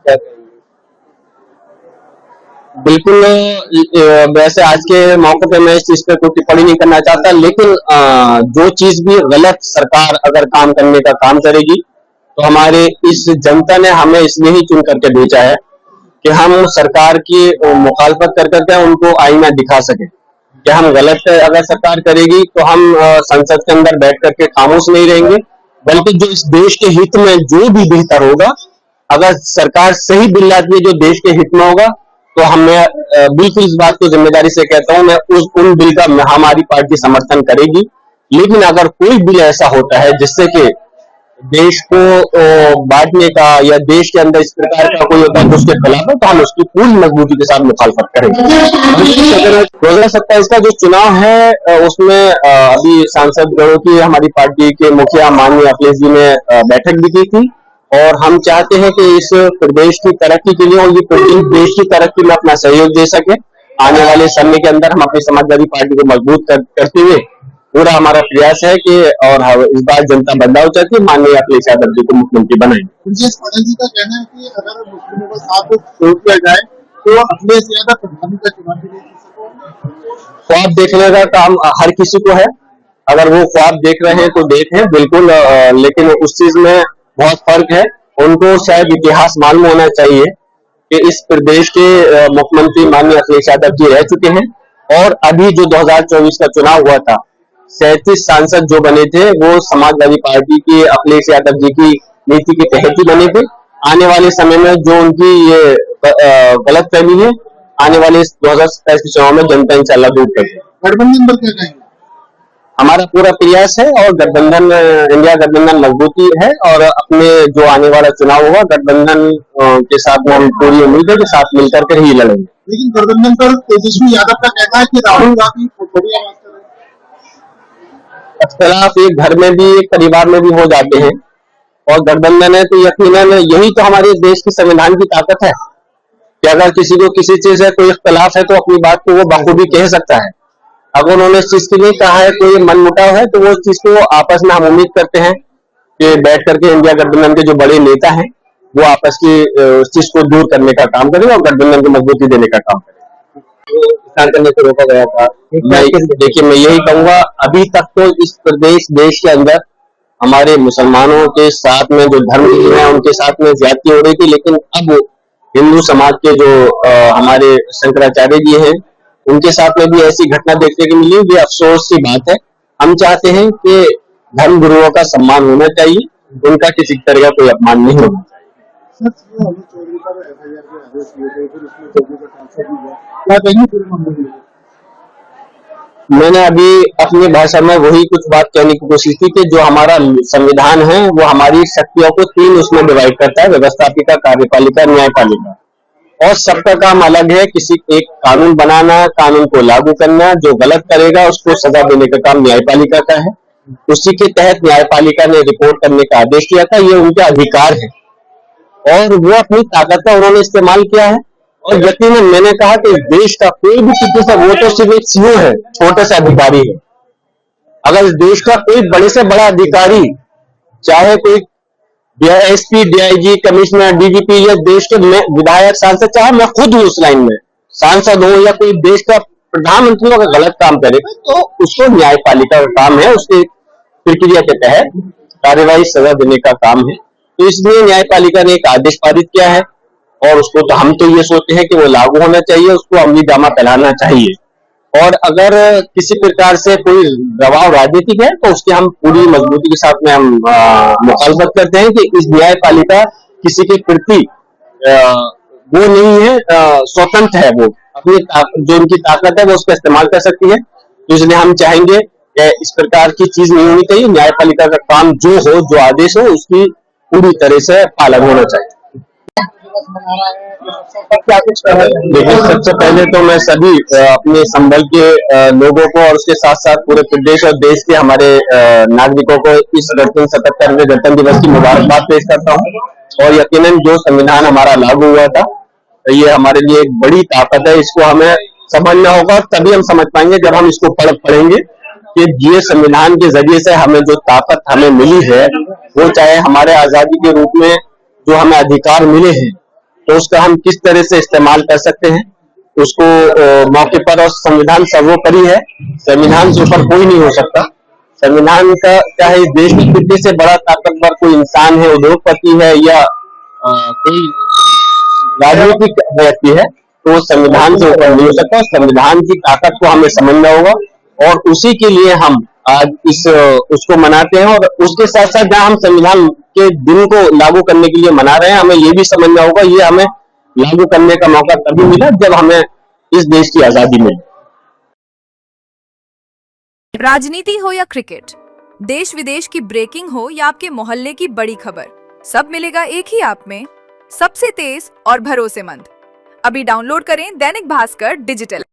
क्या बिल्कुल वैसे आज के मौके पे मैं इस चीज पे कोई टिप्पणी नहीं करना चाहता, लेकिन जो चीज भी गलत सरकार अगर काम करने का काम करेगी तो हमारे इस जनता ने हमें इसलिए ही चुन करके भेजा है कि हम सरकार की मुखालफत कर करके उनको आईना दिखा सके कि हम गलत अगर सरकार करेगी तो हम संसद के अंदर बैठ करके खामोश नहीं रहेंगे, बल्कि जो इस देश के हित में जो भी बेहतर होगा, अगर सरकार सही बिल लाती है जो देश के हित में होगा, तो मैं बिल्कुल इस बात को जिम्मेदारी से कहता हूं, मैं उन बिल का हमारी पार्टी समर्थन करेगी। लेकिन अगर कोई बिल ऐसा होता है जिससे कि देश को बांटने का या देश के अंदर इस प्रकार का कोई होता है तो उसके खिलाफ है, तो हम उसकी पूरी मजबूती के साथ मुखालफत करेंगे। 2027 का जो चुनाव है उसमें अभी सांसद गणों की हमारी पार्टी के मुखिया माननीय अखिलेश जी ने बैठक भी की थी, और हम चाहते हैं कि इस प्रदेश की तरक्की के लिए और ये देश की तरक्की में अपना सहयोग दे सके। आने वाले समय के अंदर हम अपनी समाजवादी पार्टी को मजबूत करते हुए पूरा हमारा प्रयास है कि और इस बार जनता बदलाव चाहती है, माननीय अखिलेश यादव जी को मुख्यमंत्री बनाएंगे। ब्रजेश पाठक जी का कहना है कि अगर मुस्लिमों का साथ छोड़ दिया जाए तो अखिलेश यादव प्रधानमंत्री का चुनाव भी नहीं। ख्वाब देखने का काम हर किसी को है, अगर वो ख्वाब देख रहे हैं तो देखें बिल्कुल, लेकिन उस चीज में बहुत फर्क है। उनको शायद इतिहास मालूम होना चाहिए कि इस प्रदेश के मुख्यमंत्री माननीय अखिलेश यादव जी रह चुके हैं, और अभी जो 2024 का चुनाव हुआ था 37 सांसद जो बने थे वो समाजवादी पार्टी की अखिलेश यादव जी की नीति के तहत ही बने थे। आने वाले समय में जो उनकी ये गलत फहमी है, आने वाले 2027 के चुनाव में जनता इंशाल्लाह दूर करेगी। गठबंधन पर क्या कहेंगे? हमारा पूरा प्रयास है और गठबंधन इंडिया गठबंधन मजबूती है, और अपने जो आने वाला चुनाव होगा गठबंधन के साथ में हम पूरी उम्मीद है कि साथ मिलकर के ही लड़ेंगे। लेकिन गठबंधन पर तेजस्वी यादव का कहना है कि राहुल गांधी बड़ी आवाज कर रहे हैं। अख्तिलाफ एक घर में भी एक परिवार में भी हो जाते हैं, और गठबंधन है तो यकीनन यही तो हमारे देश की संविधान की ताकत है कि अगर किसी को किसी चीज से कोई इख्तिलाफ है तो अपनी बात को वो बखूबी कह सकता है। अगर उन्होंने इस चीज के लिए कहा है कोई मनमुटाव है तो वो चीज को आपस में हम उम्मीद करते हैं कि बैठ करके इंडिया गठबंधन के जो बड़े नेता हैं वो आपस की उस चीज को दूर करने का काम करें और गठबंधन को मजबूती देने का काम करें। तो किसान करने से रोका गया था। देखिए मैं यही कहूंगा, अभी तक तो इस देश के अंदर हमारे मुसलमानों के साथ में जो धर्म है उनके साथ में ज्यादती हो रही थी, लेकिन अब हिंदू समाज के जो हमारे शंकराचार्य जी हैं उनके साथ में भी ऐसी घटना देखने को मिली, ये अफसोस की बात है। हम चाहते हैं कि धर्म गुरुओं का सम्मान होना चाहिए, उनका किसी तरह का कोई अपमान नहीं होना चाहिए। मैंने अभी अपनी भाषा में वही कुछ बात कहने की कोशिश की कि जो हमारा संविधान है वो हमारी शक्तियों को 3 उसमें डिवाइड करता है, व्यवस्थापिका, कार्यपालिका, न्यायपालिका, और सबका काम अलग है। किसी एक कानून बनाना, कानून को लागू करना, जो गलत करेगा उसको सजा देने का काम न्यायपालिका का है। उसी के तहत न्यायपालिका ने रिपोर्ट करने का आदेश दिया था, ये उनका अधिकार है और वो अपनी ताकत का उन्होंने इस्तेमाल किया है। और यकीनन मैंने कहा कि देश का कोई भी चिकित्सक, वो तो सिर्फ एक सीओ है, छोटा सा अधिकारी है। अगर इस देश का कोई बड़े से बड़ा अधिकारी, चाहे कोई एसपी, डीआईजी, कमिश्नर, डीजीपी या देश के विधायक, सांसद, चाहे मैं खुद हूं उस लाइन में सांसद हो, या कोई देश का प्रधानमंत्री अगर गलत काम करे तो उसको न्यायपालिका का काम है, उसके प्रक्रिया के तहत कार्यवाही सजा देने का काम है। तो इसलिए न्यायपालिका ने एक आदेश पारित किया है और उसको तो हम तो ये सोचते हैं कि वो लागू होना चाहिए, उसको अमली जामा पहनाना चाहिए। और अगर किसी प्रकार से कोई दबाव राजनीतिक है तो उसकी हम पूरी मजबूती के साथ में हम मुखालफत करते हैं कि इस न्यायपालिका किसी के प्रति वो नहीं है, स्वतंत्र है, वो अपनी जो उनकी ताकत है वो उसका इस्तेमाल कर सकती है। तो इसलिए हम चाहेंगे कि इस प्रकार की चीज नहीं होनी चाहिए। न्यायपालिका का काम जो हो, जो आदेश हो, उसकी पूरी तरह से पालन होना चाहिए। देखिए सबसे पहले तो मैं सभी अपने संभल के लोगों को और उसके साथ साथ पूरे प्रदेश और देश के हमारे नागरिकों को इस 77वें गणतंत्र दिवस की मुबारकबाद पेश करता हूँ। और यकीनन जो संविधान हमारा लागू हुआ था ये हमारे लिए एक बड़ी ताकत है, इसको हमें समझना होगा, तभी हम समझ पाएंगे जब हम इसको पढ़ेंगे कि ये संविधान के जरिए से हमें जो ताकत हमें मिली है, वो चाहे हमारे आजादी के रूप में जो हमें अधिकार मिले हैं तो उसका हम किस तरह से इस्तेमाल कर सकते हैं उसको मौके पर, और संविधान सर्वोपरि है, संविधान से ऊपर कोई नहीं हो सकता। संविधान का चाहे इस देश की कितने से बड़ा ताकतवर कोई इंसान है, उद्योगपति है या कोई राजनीतिक व्यक्ति है, तो वो संविधान से ऊपर नहीं हो सकता। संविधान की ताकत को हमें समझना होगा और उसी के लिए हम आज उसको मनाते हैं। और उसके साथ साथ जहां हम संविधान के दिन को लागू करने के लिए मना रहे हैं, हमें ये भी समझना होगा ये हमें लागू करने का मौका तभी मिला जब हमें इस देश की आजादी मिली। राजनीति हो या क्रिकेट, देश विदेश की ब्रेकिंग हो या आपके मोहल्ले की बड़ी खबर, सब मिलेगा एक ही ऐप में, सबसे तेज और भरोसेमंद। अभी डाउनलोड करें दैनिक भास्कर डिजिटल।